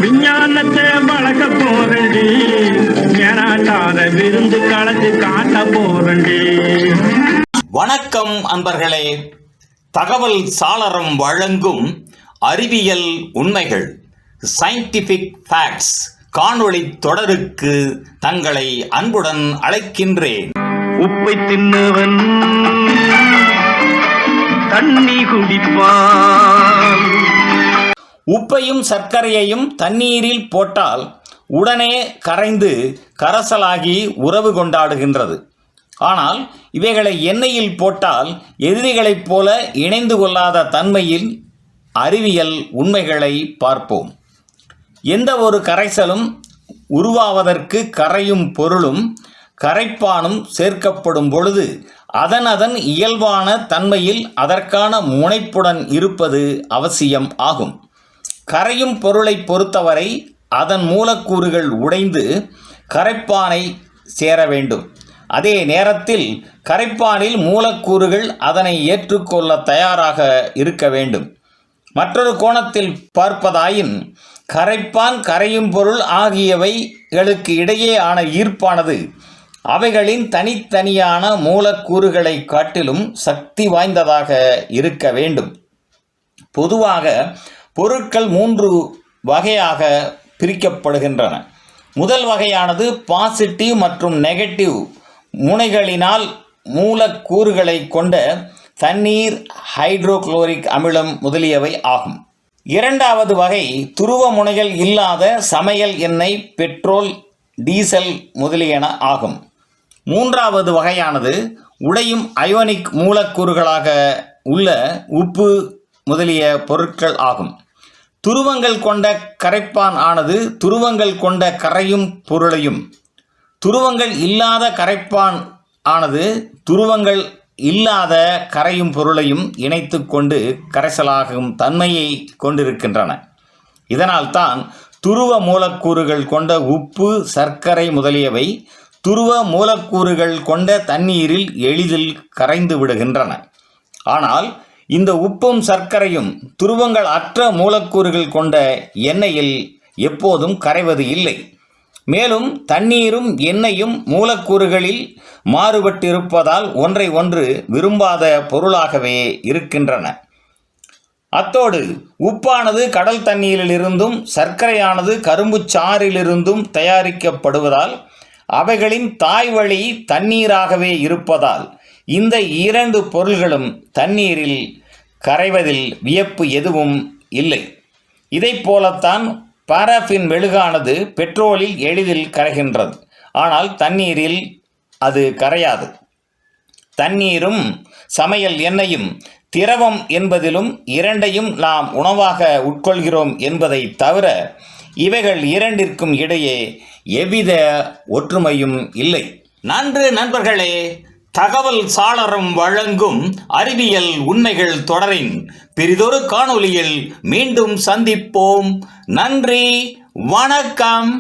விஞ்ஞானத்தை வளர்க்க போறண்டி, ஏனாட்டாத விருந்து கலந்து காட்ட போறண்டி. வணக்கம் அன்பர்களே. தகவல் சாளரம் வழங்கும் அறிவியல் உண்மைகள் சயின்டிபிக் ஃபேக்ட்ஸ் காணொளி தொடருக்கு தங்களை அன்புடன் அழைக்கின்றேன். உப்பை தின்னவன் தண்ணி குடிப்பான். உப்பையும் சர்க்கரையையும் தண்ணீரில் போட்டால் உடனே கரைந்து கரைசலாகி உறவு கொண்டாடுகின்றது. ஆனால் இவைகளை எண்ணெயில் போட்டால் எதிரிகளைப் போல இணைந்து கொள்ளாத தன்மையில் அறிவியல் உண்மைகளை பார்ப்போம். எந்த ஒரு கரைசலும் உருவாவதற்கு கரையும் பொருளும் கரைப்பானும் சேர்க்கப்படும் பொழுது அதன் இயல்பான தன்மையில் அதற்கான முனைப்புடன் இருப்பது அவசியம் ஆகும். கரையும் பொருளை பொறுத்தவரை அதன் மூலக்கூறுகள் உடைந்து கரைப்பானை சேர வேண்டும். அதே நேரத்தில் கரைப்பானில் மூலக்கூறுகள் அதனை ஏற்றுக்கொள்ள தயாராக இருக்க வேண்டும். மற்றொரு கோணத்தில் பார்ப்பதாயின் கரைப்பான் கரையும் பொருள் ஆகியவைகளுக்கு இடையேயான ஈர்ப்பானது அவைகளின் தனித்தனியான மூலக்கூறுகளை காட்டிலும் சக்தி வாய்ந்ததாக இருக்க வேண்டும். பொதுவாக பொருட்கள் 3 வகையாக பிரிக்கப்படுகின்றன. முதல் வகையானது பாசிட்டிவ் மற்றும் நெகட்டிவ் முனைகளினால் மூலக்கூறுகளை கொண்ட தண்ணீர், ஹைட்ரோகுளோரிக் அமிலம் முதலியவை ஆகும். இரண்டாவது வகை துருவ முனைகள் இல்லாத சமையல் எண்ணெய், பெட்ரோல், டீசல் முதலியன ஆகும். மூன்றாவது வகையானது உடையும் அயோனிக் மூலக்கூறுகளாக உள்ள உப்பு முதலிய பொருட்கள் ஆகும். துருவங்கள் கொண்ட கரைப்பான் ஆனது துருவங்கள் கொண்ட கரையும் பொருளையும், துருவங்கள் இல்லாத கரைப்பான் ஆனது துருவங்கள் இல்லாத கரையும் பொருளையும் இணைத்து கொண்டு கரைசலாகும் தன்மையை கொண்டிருக்கின்றன. இதனால்தான் துருவ மூலக்கூறுகள் கொண்ட உப்பு, சர்க்கரை முதலியவை துருவ மூலக்கூறுகள் கொண்ட தண்ணீரில் எளிதில் கரைந்து விடுகின்றன. ஆனால் இந்த உப்பும் சர்க்கரையும் துருவங்கள் அற்ற மூலக்கூறுகள் கொண்ட எண்ணெயில் எப்போதும் கரைவது இல்லை. மேலும் தண்ணீரும் எண்ணெயும் மூலக்கூறுகளில் மாறுபட்டிருப்பதால் ஒன்றை ஒன்று விரும்பாத பொருளாகவே இருக்கின்றன. அத்தோடு உப்பானது கடல் தண்ணீரிலிருந்தும் சர்க்கரையானது கரும்பு சாறிலிருந்தும் தயாரிக்கப்படுவதால் அவைகளின் தாய்வழி தண்ணீராகவே இருப்பதால் இந்த 2 பொருள்களும் தண்ணீரில் கரைவதில் வியப்பு எதுவும் இல்லை. இதைப் போலத்தான் பாராஃபின் மெழுகானது பெட்ரோலில் எளிதில் கரைகின்றது. ஆனால் தண்ணீரில் அது கரையாது. தண்ணீரும் சமையல் எண்ணெயும் திரவம் என்பதிலும் இரண்டையும் நாம் உணவாக உட்கொள்கிறோம் என்பதை தவிர இவைகள் இரண்டிற்கும் இடையே எவ்வித ஒற்றுமையும் இல்லை. நன்று நண்பர்களே. தகவல் சாளரம் வழங்கும் அறிவியல் உண்மைகள் தொடரின் பெரிதொரு காணொளியில் மீண்டும் சந்திப்போம். நன்றி, வணக்கம்.